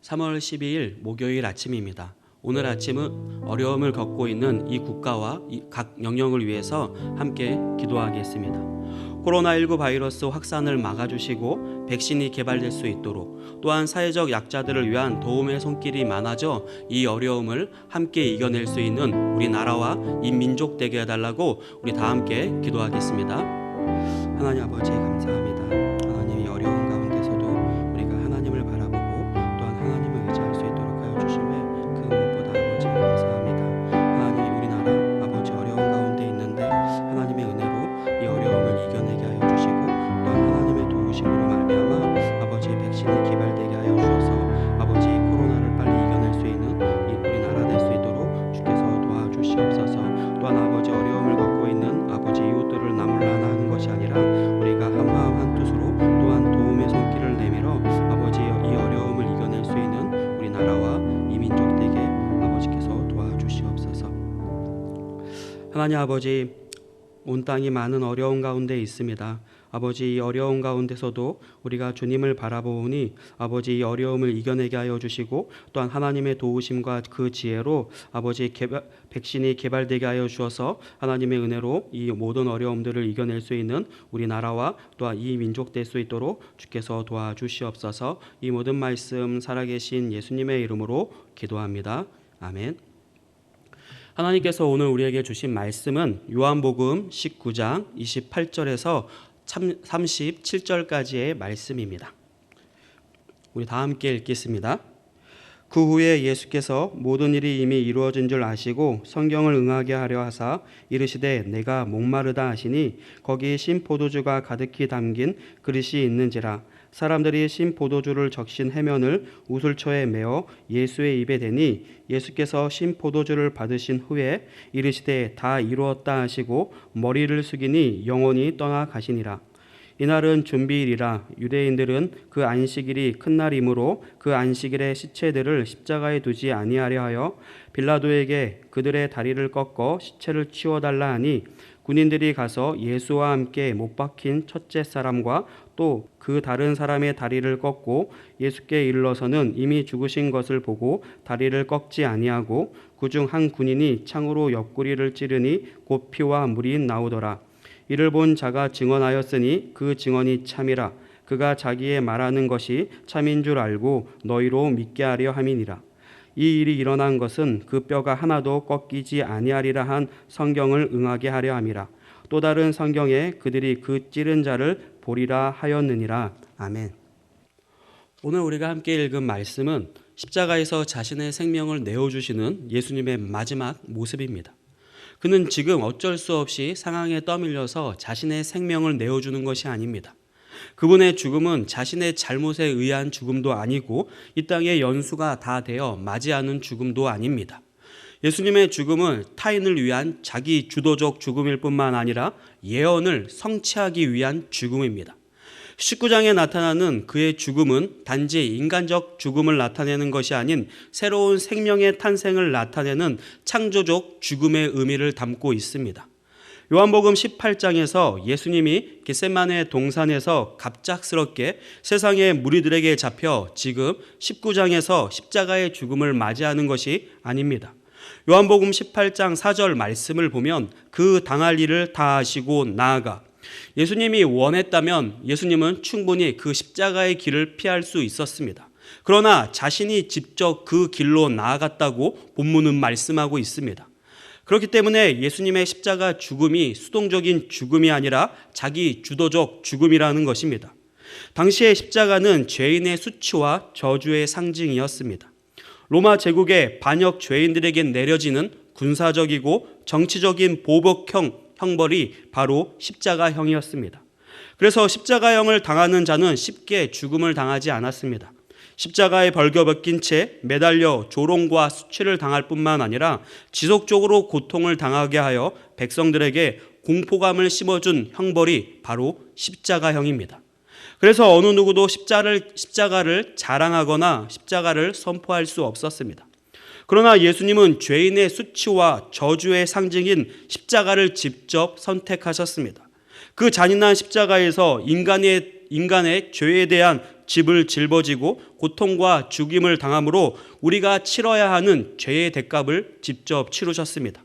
3월 12일 목요일 아침입니다. 오늘 아침은 어려움을 겪고 있는 이 국가와 각 영역을 위해서 함께 기도하겠습니다. 코로나19 바이러스 확산을 막아주시고 백신이 개발될 수 있도록, 또한 사회적 약자들을 위한 도움의 손길이 많아져 이 어려움을 함께 이겨낼 수 있는 우리나라와 이 민족 되게 해달라고 우리 다 함께 기도하겠습니다. 하나님 아버지 감사합니다. 하나님, 이 어려운 가운데서도 우리가 하나님을 바라보고 또한 하나님을 의지할 수 있도록 하여 주심에 그 무엇보다 아버지 감사합니다. 하나님, 우리나라 아버지 어려운 가운데 있는데 하나님의 은혜로 이 어려움을 이겨내게 하여 주시고, 또한 하나님의 도우심으로 말미암아 아버지 백신이 개발되게 하여 주셔서 아버지 코로나를 빨리 이겨낼 수 있는 이 우리나라 될 수 있도록 주께서 도와주시옵소서. 또한 아버지 어려움을 겪고 있는 아버지 이웃들을 나몰라나 하는 것이 아니라 우리가 한마음 한뜻으로 또한 도움의 손길을 내밀어 아버지 이 어려움을 이겨낼 수 있는 우리나라와 이 민족 되게 아버지께서 도와주시옵소서. 하나님 아버지, 온 땅이 많은 어려움 가운데 있습니다. 아버지, 이 어려움 가운데서도 우리가 주님을 바라보니 아버지 이 어려움을 이겨내게 하여 주시고, 또한 하나님의 도우심과 그 지혜로 아버지 백신이 개발되게 하여 주셔서 하나님의 은혜로 이 모든 어려움들을 이겨낼 수 있는 우리나라와 또한 이 민족 될 수 있도록 주께서 도와주시옵소서. 이 모든 말씀 살아계신 예수님의 이름으로 기도합니다. 아멘. 하나님께서 오늘 우리에게 주신 말씀은 요한복음 19장 28절에서 37절까지의 말씀입니다. 우리 다 함께 읽겠습니다. 그 후에 예수께서 모든 일이 이미 이루어진 줄 아시고 성경을 응하게 하려 하사 이르시되 내가 목마르다 하시니 거기 신 포도주가 가득히 담긴 그릇이 있는지라. 사람들이 신 포도주를 적신 해면을 우슬초에 메어 예수의 입에 대니 예수께서 신 포도주를 받으신 후에 이르시되 다 이루었다 하시고 머리를 숙이니 영원히 떠나 가시니라. 이날은 준비일이라. 유대인들은 그 안식일이 큰 날이므로 그 안식일에 시체들을 십자가에 두지 아니하려 하여 빌라도에게 그들의 다리를 꺾어 시체를 치워달라 하니, 군인들이 가서 예수와 함께 못 박힌 첫째 사람과 또 그 다른 사람의 다리를 꺾고 예수께 이르러서는 이미 죽으신 것을 보고 다리를 꺾지 아니하고 그중 한 군인이 창으로 옆구리를 찌르니 곧 피와 물이 나오더라. 이를 본 자가 증언하였으니 그 증언이 참이라. 그가 자기의 말하는 것이 참인 줄 알고 너희로 믿게 하려 함이니라. 이 일이 일어난 것은 그 뼈가 하나도 꺾이지 아니하리라 한 성경을 응하게 하려 함이라. 또 다른 성경에 그들이 그 찌른 자를 보리라 하였느니라. 아멘. 오늘 우리가 함께 읽은 말씀은 십자가에서 자신의 생명을 내어주시는 예수님의 마지막 모습입니다. 그는 지금 어쩔 수 없이 상황에 떠밀려서 자신의 생명을 내어주는 것이 아닙니다. 그분의 죽음은 자신의 잘못에 의한 죽음도 아니고 이 땅의 연수가 다 되어 맞이하는 죽음도 아닙니다. 예수님의 죽음은 타인을 위한 자기 주도적 죽음일 뿐만 아니라 예언을 성취하기 위한 죽음입니다. 19장에 나타나는 그의 죽음은 단지 인간적 죽음을 나타내는 것이 아닌 새로운 생명의 탄생을 나타내는 창조적 죽음의 의미를 담고 있습니다. 요한복음 18장에서 예수님이 겟세마네 동산에서 갑작스럽게 세상의 무리들에게 잡혀 지금 19장에서 십자가의 죽음을 맞이하는 것이 아닙니다. 요한복음 18장 4절 말씀을 보면 그 당할 일을 다 하시고 나아가, 예수님이 원했다면 예수님은 충분히 그 십자가의 길을 피할 수 있었습니다. 그러나 자신이 직접 그 길로 나아갔다고 본문은 말씀하고 있습니다. 그렇기 때문에 예수님의 십자가 죽음이 수동적인 죽음이 아니라 자기 주도적 죽음이라는 것입니다. 당시의 십자가는 죄인의 수치와 저주의 상징이었습니다. 로마 제국의 반역 죄인들에게 내려지는 군사적이고 정치적인 보복형 형벌이 바로 십자가형이었습니다. 그래서 십자가형을 당하는 자는 쉽게 죽음을 당하지 않았습니다. 십자가에 벌겨벗긴 채 매달려 조롱과 수치를 당할 뿐만 아니라 지속적으로 고통을 당하게 하여 백성들에게 공포감을 심어준 형벌이 바로 십자가형입니다. 그래서 어느 누구도 십자가를 자랑하거나 십자가를 선포할 수 없었습니다. 그러나 예수님은 죄인의 수치와 저주의 상징인 십자가를 직접 선택하셨습니다. 그 잔인한 십자가에서 인간의 죄에 대한 집을 짊어지고 고통과 죽임을 당함으로 우리가 치러야 하는 죄의 대값을 직접 치르셨습니다.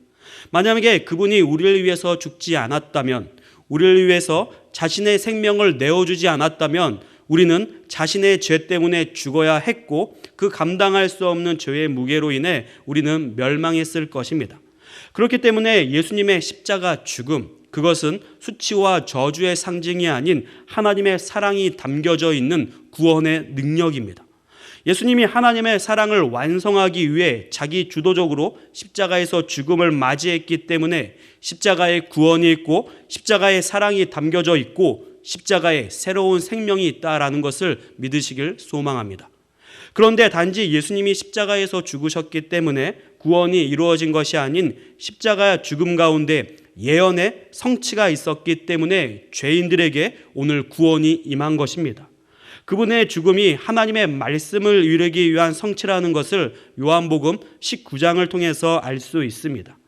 만약에 그분이 우리를 위해서 죽지 않았다면, 우리를 위해서 자신의 생명을 내어주지 않았다면 우리는 자신의 죄 때문에 죽어야 했고 그 감당할 수 없는 죄의 무게로 인해 우리는 멸망했을 것입니다. 그렇기 때문에 예수님의 십자가 죽음, 그것은 수치와 저주의 상징이 아닌 하나님의 사랑이 담겨져 있는 구원의 능력입니다. 예수님이 하나님의 사랑을 완성하기 위해 자기 주도적으로 십자가에서 죽음을 맞이했기 때문에 십자가에 구원이 있고 십자가에 사랑이 담겨져 있고 십자가에 새로운 생명이 있다라는 것을 믿으시길 소망합니다. 그런데 단지 예수님이 십자가에서 죽으셨기 때문에 구원이 이루어진 것이 아닌 십자가 죽음 가운데 예언의 성취가 있었기 때문에 죄인들에게 오늘 구원이 임한 것입니다. 그분의 죽음이 하나님의 말씀을 이루기 위한 성취라는 것을 요한복음 19장을 통해서 알 수 있습니다.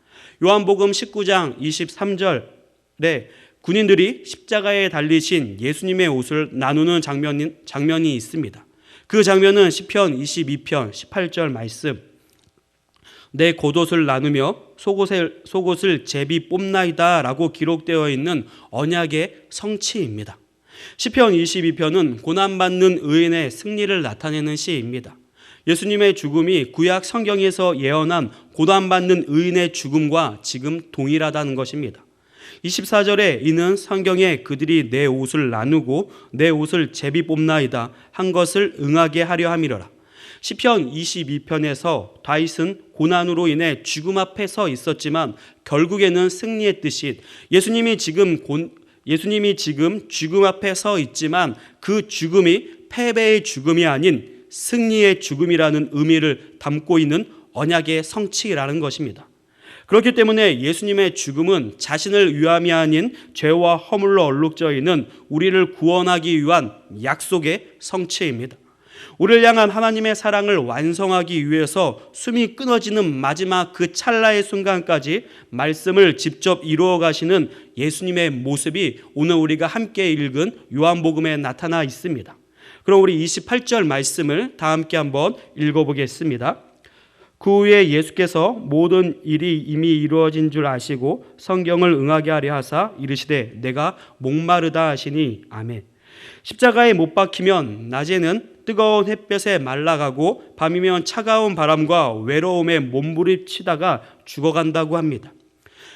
요한복음 19장 23절에 군인들이 십자가에 달리신 예수님의 옷을 나누는 장면이 있습니다. 그 장면은 시편 22편 18절 말씀, 내 겉옷을 나누며 속옷을 제비 뽑나이다 라고 기록되어 있는 언약의 성취입니다. 시편 22편은 고난받는 의인의 승리를 나타내는 시입니다. 예수님의 죽음이 구약 성경에서 예언한 고난받는 의인의 죽음과 지금 동일하다는 것입니다. 24절에 이는 성경에 그들이 내 옷을 나누고 내 옷을 제비 뽑나이다 한 것을 응하게 하려 함이로라. 시편 22편에서 다윗은 고난으로 인해 죽음 앞에 서 있었지만 결국에는 승리했듯이 예수님이 지금 죽음 앞에 서 있지만 그 죽음이 패배의 죽음이 아닌 승리의 죽음이라는 의미를 담고 있는 언약의 성취라는 것입니다. 그렇기 때문에 예수님의 죽음은 자신을 위함이 아닌 죄와 허물로 얼룩져 있는 우리를 구원하기 위한 약속의 성취입니다. 우리를 향한 하나님의 사랑을 완성하기 위해서 숨이 끊어지는 마지막 그 찰나의 순간까지 말씀을 직접 이루어 가시는 예수님의 모습이 오늘 우리가 함께 읽은 요한복음에 나타나 있습니다. 그럼 우리 28절 말씀을 다 함께 한번 읽어보겠습니다. 그 후에 예수께서 모든 일이 이미 이루어진 줄 아시고 성경을 응하게 하려 하사 이르시되 내가 목마르다 하시니 아멘. 십자가에 못 박히면 낮에는 뜨거운 햇볕에 말라가고 밤이면 차가운 바람과 외로움에 몸부림치다가 죽어간다고 합니다.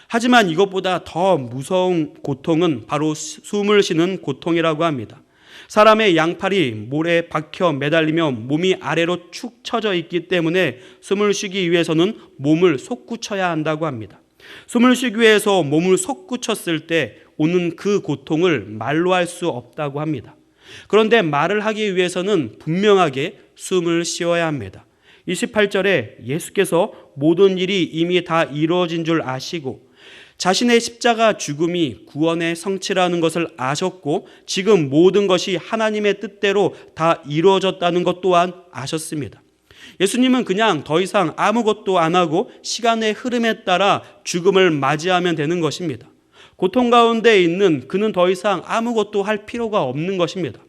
하지만 이것보다 더 무서운 고통은 바로 숨을 쉬는 고통이라고 합니다. 사람의 양팔이 모래에 박혀 매달리며 몸이 아래로 축 처져 있기 때문에 숨을 쉬기 위해서는 몸을 솟구쳐야 한다고 합니다. 숨을 쉬기 위해서 몸을 솟구쳤을 때 오는 그 고통을 말로 할 수 없다고 합니다. 그런데 말을 하기 위해서는 분명하게 숨을 쉬어야 합니다. 28절에 예수께서 모든 일이 이미 다 이루어진 줄 아시고 자신의 십자가 죽음이 구원의 성취라는 것을 아셨고 지금 모든 것이 하나님의 뜻대로 다 이루어졌다는 것 또한 아셨습니다. 예수님은 그냥 더 이상 아무것도 안 하고 시간의 흐름에 따라 죽음을 맞이하면 되는 것입니다. 고통 가운데 있는 그는 더 이상 아무것도 할 필요가 없는 것입니다.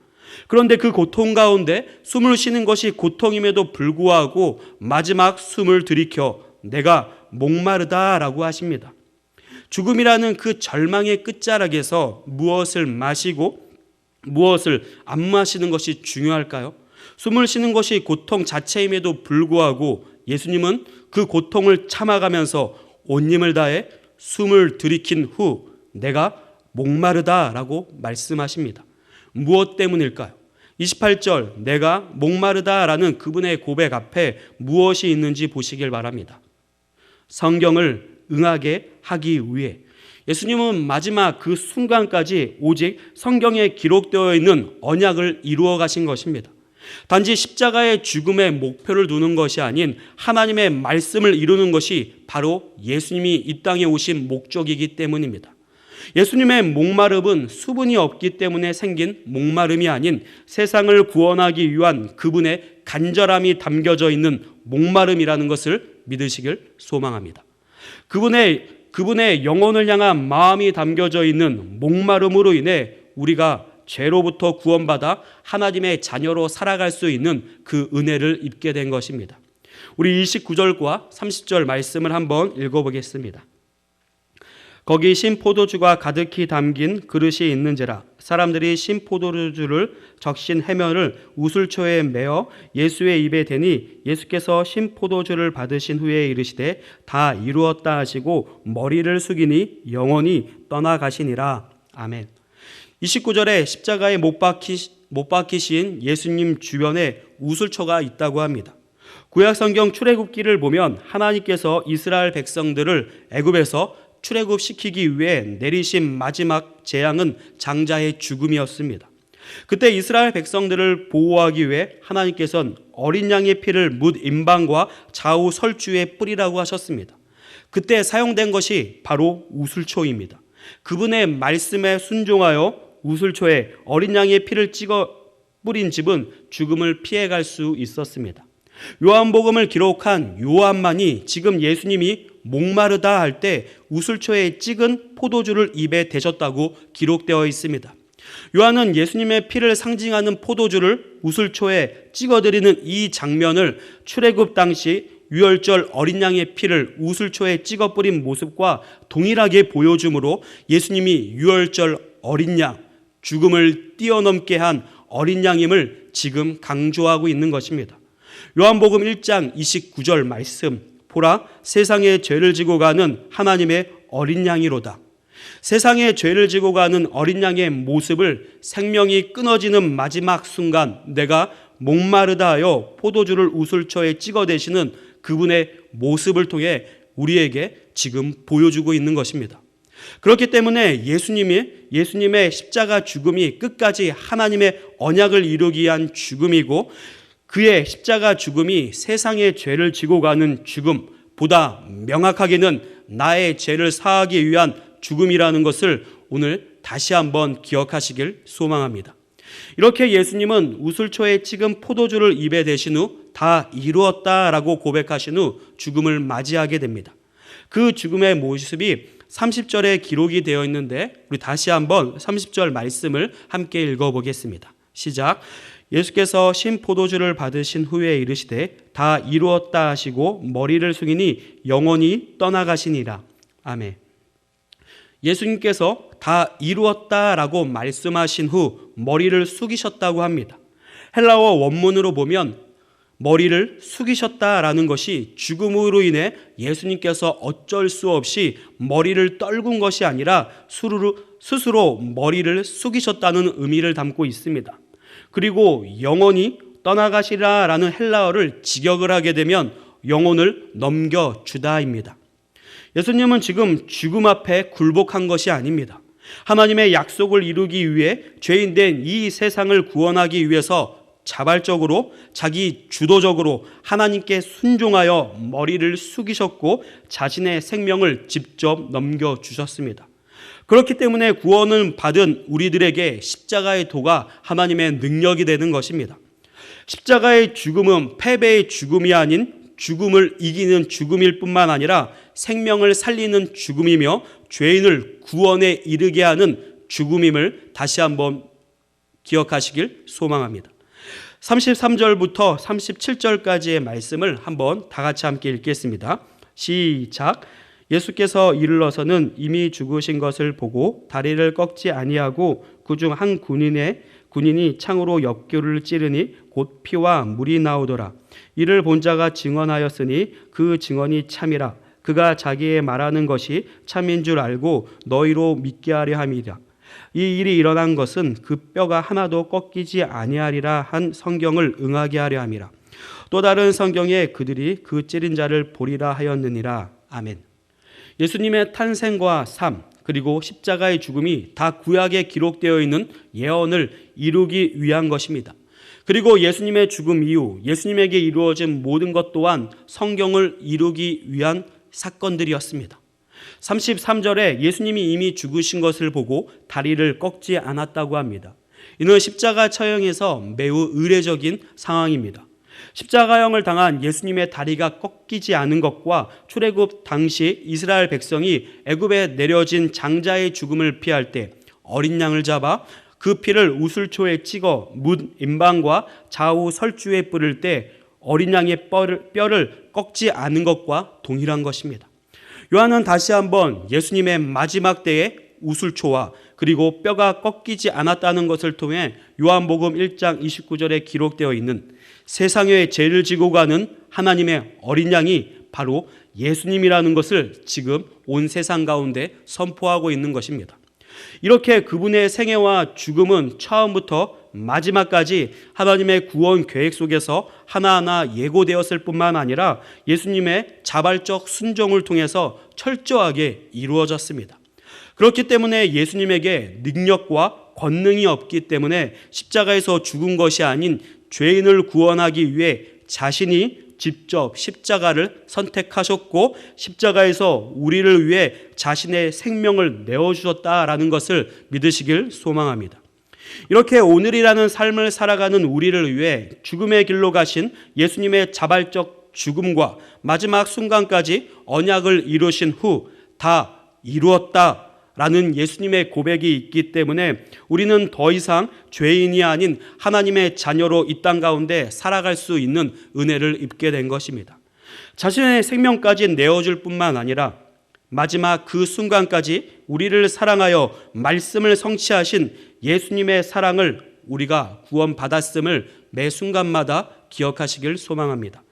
그런데 그 고통 가운데 숨을 쉬는 것이 고통임에도 불구하고 마지막 숨을 들이켜 내가 목마르다라고 하십니다. 죽음이라는 그 절망의 끝자락에서 무엇을 마시고 무엇을 안 마시는 것이 중요할까요? 숨을 쉬는 것이 고통 자체임에도 불구하고 예수님은 그 고통을 참아가면서 온 힘을 다해 숨을 들이킨 후 내가 목마르다라고 말씀하십니다. 무엇 때문일까요? 28절 내가 목마르다라는 그분의 고백 앞에 무엇이 있는지 보시길 바랍니다. 성경을 응하게 하기 위해 예수님은 마지막 그 순간까지 오직 성경에 기록되어 있는 언약을 이루어 가신 것입니다. 단지 십자가의 죽음에 목표를 두는 것이 아닌 하나님의 말씀을 이루는 것이 바로 예수님이 이 땅에 오신 목적이기 때문입니다. 예수님의 목마름은 수분이 없기 때문에 생긴 목마름이 아닌 세상을 구원하기 위한 그분의 간절함이 담겨져 있는 목마름이라는 것을 믿으시길 소망합니다. 그분의 영혼을 향한 마음이 담겨져 있는 목마름으로 인해 우리가 죄로부터 구원받아 하나님의 자녀로 살아갈 수 있는 그 은혜를 입게 된 것입니다. 우리 29절과 30절 말씀을 한번 읽어보겠습니다. 거기 신포도주가 가득히 담긴 그릇이 있는지라 사람들이 신포도주를 적신 해면을 우슬초에 메어 예수의 입에 대니 예수께서 신포도주를 받으신 후에 이르시되 다 이루었다 하시고 머리를 숙이니 영원히 떠나가시니라. 아멘. 29절에 십자가에 못 박히신 예수님 주변에 우슬초가 있다고 합니다. 구약 성경 출애굽기를 보면 하나님께서 이스라엘 백성들을 애굽에서 출애굽시키기 위해 내리신 마지막 재앙은 장자의 죽음이었습니다. 그때 이스라엘 백성들을 보호하기 위해 하나님께서는 어린 양의 피를 뭇 임방과 좌우 설주에 뿌리라고 하셨습니다. 그때 사용된 것이 바로 우슬초입니다. 그분의 말씀에 순종하여 우슬초에 어린 양의 피를 찍어 뿌린 집은 죽음을 피해갈 수 있었습니다. 요한복음을 기록한 요한만이 지금 예수님이 목마르다 할 때 우슬초에 찍은 포도주를 입에 대셨다고 기록되어 있습니다. 요한은 예수님의 피를 상징하는 포도주를 우슬초에 찍어드리는 이 장면을 출애굽 당시 유월절 어린 양의 피를 우슬초에 찍어 뿌린 모습과 동일하게 보여주므로 예수님이 유월절 어린 양, 죽음을 뛰어넘게 한 어린 양임을 지금 강조하고 있는 것입니다. 요한복음 1장 29절 말씀, 보라 세상의 죄를 지고 가는 하나님의 어린 양이로다. 세상의 죄를 지고 가는 어린 양의 모습을 생명이 끊어지는 마지막 순간 내가 목마르다 하여 포도주를 우슬초에 찍어대시는 그분의 모습을 통해 우리에게 지금 보여주고 있는 것입니다. 그렇기 때문에 예수님의 십자가 죽음이 끝까지 하나님의 언약을 이루기 위한 죽음이고 그의 십자가 죽음이 세상의 죄를 지고 가는 죽음보다 명확하게는 나의 죄를 사하기 위한 죽음이라는 것을 오늘 다시 한번 기억하시길 소망합니다. 이렇게 예수님은 우슬초에 찍은 포도주를 입에 대신 후 다 이루었다라고 고백하신 후 죽음을 맞이하게 됩니다. 그 죽음의 모습이 30절에 기록이 되어 있는데 우리 다시 한번 30절 말씀을 함께 읽어보겠습니다. 시작. 예수께서 신포도주를 받으신 후에 이르시되 다 이루었다 하시고 머리를 숙이니 영원히 떠나가시니라. 아멘. 예수님께서 다 이루었다라고 말씀하신 후 머리를 숙이셨다고 합니다. 헬라어 원문으로 보면 머리를 숙이셨다라는 것이 죽음으로 인해 예수님께서 어쩔 수 없이 머리를 떨군 것이 아니라 스스로 머리를 숙이셨다는 의미를 담고 있습니다. 그리고 영원히 떠나가시라라는 헬라어를 직역을 하게 되면 영혼을 넘겨주다입니다. 예수님은 지금 죽음 앞에 굴복한 것이 아닙니다. 하나님의 약속을 이루기 위해 죄인된 이 세상을 구원하기 위해서 자발적으로 자기 주도적으로 하나님께 순종하여 머리를 숙이셨고 자신의 생명을 직접 넘겨주셨습니다. 그렇기 때문에 구원을 받은 우리들에게 십자가의 도가 하나님의 능력이 되는 것입니다. 십자가의 죽음은 패배의 죽음이 아닌 죽음을 이기는 죽음일 뿐만 아니라 생명을 살리는 죽음이며 죄인을 구원에 이르게 하는 죽음임을 다시 한번 기억하시길 소망합니다. 33절부터 37절까지의 말씀을 한번 다 같이 함께 읽겠습니다. 시작. 예수께서 이르러서는 이미 죽으신 것을 보고 다리를 꺾지 아니하고 그중 한 군인이 창으로 옆구리를 찌르니 곧 피와 물이 나오더라. 이를 본 자가 증언하였으니 그 증언이 참이라. 그가 자기의 말하는 것이 참인 줄 알고 너희로 믿게 하려 함이라. 이 일이 일어난 것은 그 뼈가 하나도 꺾이지 아니하리라 한 성경을 응하게 하려 함이라. 또 다른 성경에 그들이 그 찌른 자를 보리라 하였느니라. 아멘. 예수님의 탄생과 삶 그리고 십자가의 죽음이 다 구약에 기록되어 있는 예언을 이루기 위한 것입니다. 그리고 예수님의 죽음 이후 예수님에게 이루어진 모든 것 또한 성경을 이루기 위한 사건들이었습니다. 33절에 예수님이 이미 죽으신 것을 보고 다리를 꺾지 않았다고 합니다. 이는 십자가 처형에서 매우 의례적인 상황입니다. 십자가형을 당한 예수님의 다리가 꺾이지 않은 것과 출애굽 당시 이스라엘 백성이 애굽에 내려진 장자의 죽음을 피할 때 어린 양을 잡아 그 피를 우슬초에 찍어 문 임방과 좌우 설주에 뿌릴 때 어린 양의 뼈를 꺾지 않은 것과 동일한 것입니다. 요한은 다시 한번 예수님의 마지막 때의 우슬초와 그리고 뼈가 꺾이지 않았다는 것을 통해 요한복음 1장 29절에 기록되어 있는 세상의 죄를 지고 가는 하나님의 어린 양이 바로 예수님이라는 것을 지금 온 세상 가운데 선포하고 있는 것입니다. 이렇게 그분의 생애와 죽음은 처음부터 마지막까지 하나님의 구원 계획 속에서 하나하나 예고되었을 뿐만 아니라 예수님의 자발적 순종을 통해서 철저하게 이루어졌습니다. 그렇기 때문에 예수님에게 능력과 권능이 없기 때문에 십자가에서 죽은 것이 아닌 죄인을 구원하기 위해 자신이 직접 십자가를 선택하셨고 십자가에서 우리를 위해 자신의 생명을 내어주셨다라는 것을 믿으시길 소망합니다. 이렇게 오늘이라는 삶을 살아가는 우리를 위해 죽음의 길로 가신 예수님의 자발적 죽음과 마지막 순간까지 언약을 이루신 후 다 이루었다 라는 예수님의 고백이 있기 때문에 우리는 더 이상 죄인이 아닌 하나님의 자녀로 이 땅 가운데 살아갈 수 있는 은혜를 입게 된 것입니다. 자신의 생명까지 내어줄 뿐만 아니라 마지막 그 순간까지 우리를 사랑하여 말씀을 성취하신 예수님의 사랑을 우리가 구원받았음을 매 순간마다 기억하시길 소망합니다.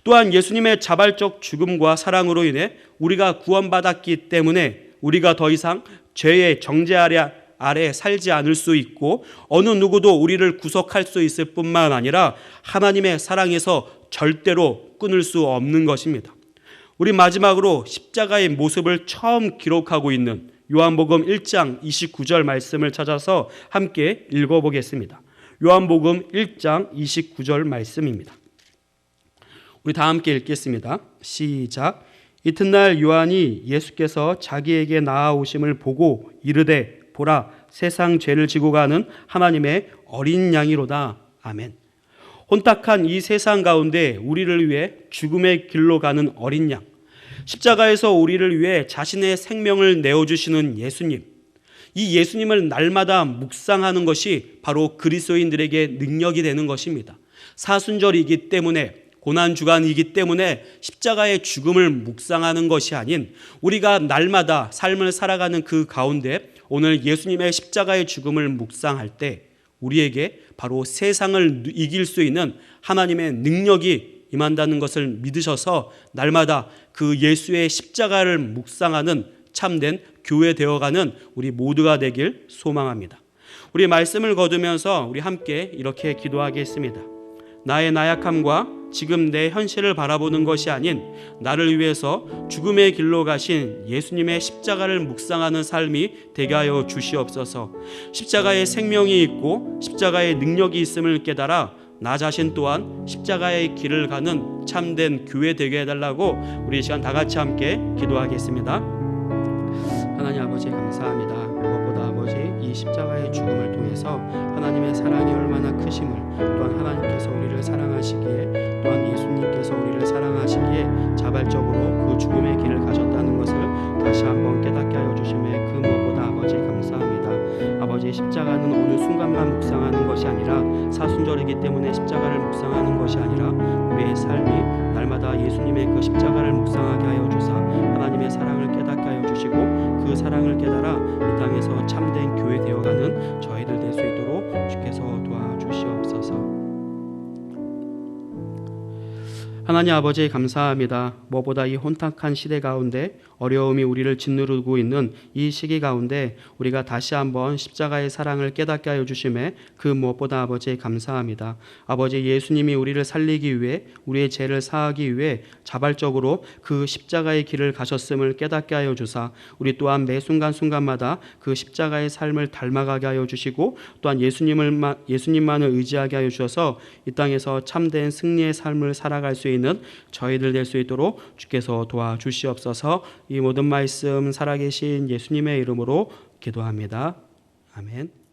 또한 예수님의 자발적 죽음과 사랑으로 인해 우리가 구원받았기 때문에 우리가 더 이상 죄의 정죄 아래 살지 않을 수 있고 어느 누구도 우리를 구속할 수 있을 뿐만 아니라 하나님의 사랑에서 절대로 끊을 수 없는 것입니다. 우리 마지막으로 십자가의 모습을 처음 기록하고 있는 요한복음 1장 29절 말씀을 찾아서 함께 읽어보겠습니다. 요한복음 1장 29절 말씀입니다. 우리 다 함께 읽겠습니다. 시작. 이튿날 요한이 예수께서 자기에게 나아오심을 보고 이르되 보라 세상 죄를 지고 가는 하나님의 어린 양이로다. 아멘. 혼탁한 이 세상 가운데 우리를 위해 죽음의 길로 가는 어린 양, 십자가에서 우리를 위해 자신의 생명을 내어주시는 예수님, 이 예수님을 날마다 묵상하는 것이 바로 그리스도인들에게 능력이 되는 것입니다. 사순절이기 때문에 고난주간이기 때문에 십자가의 죽음을 묵상하는 것이 아닌 우리가 날마다 삶을 살아가는 그 가운데 오늘 예수님의 십자가의 죽음을 묵상할 때 우리에게 바로 세상을 이길 수 있는 하나님의 능력이 임한다는 것을 믿으셔서 날마다 그 예수의 십자가를 묵상하는 참된 교회 되어가는 우리 모두가 되길 소망합니다. 우리 말씀을 거두면서 우리 함께 이렇게 기도하겠습니다. 나의 나약함과 지금 내 현실을 바라보는 것이 아닌 나를 위해서 죽음의 길로 가신 예수님의 십자가를 묵상하는 삶이 되게 하여 주시옵소서. 십자가에 생명이 있고 십자가에 능력이 있음을 깨달아 나 자신 또한 십자가의 길을 가는 참된 교회 되게 해달라고 우리 시간 다 같이 함께 기도하겠습니다. 하나님 아버지 감사합니다. 무엇보다 아버지 이 십자가의 죽음을 통해서 하나님의 사랑이 얼마나 크심을 또한 하나님께서 우리를 사랑하시기에 또한 예수님께서 우리를 사랑하시기에 자발적으로 그 죽음의 길을 가셨다는 것을 다시 한번 깨닫게 하여 주심에 그 무엇보다 아버지 감사합니다. 아버지 십자가는 어느 순간만 묵상하는 것이 아니라 사순절이기 때문에 십자가를 묵상하는 것이 아니라 우리의 삶이 날마다 예수님의 그 십자가를 묵상하게 하여 주사 하나님의 사랑을 깨닫게 하여 주시고 그 사랑을 깨달아 이 땅에서 참된 교회 되어가는 저희들 될 수 있도록 주께서 도와주시옵소서. 하나님 아버지 감사합니다. 무엇보다 이 혼탁한 시대 가운데 어려움이 우리를 짓누르고 있는 이 시기 가운데 우리가 다시 한번 십자가의 사랑을 깨닫게 하여 주심에 그 무엇보다 아버지 감사합니다. 아버지 예수님이 우리를 살리기 위해 우리의 죄를 사하기 위해 자발적으로 그 십자가의 길을 가셨음을 깨닫게 하여 주사 우리 또한 매 순간순간마다 그 십자가의 삶을 닮아가게 하여 주시고 또한 예수님만을 의지하게 하여 주셔서 이 땅에서 참된 승리의 삶을 살아갈 수 있는 저희들 될 수 있도록 주께서 도와주시옵소서. 이 모든 말씀 살아계신 예수님의 이름으로 기도합니다. 아멘.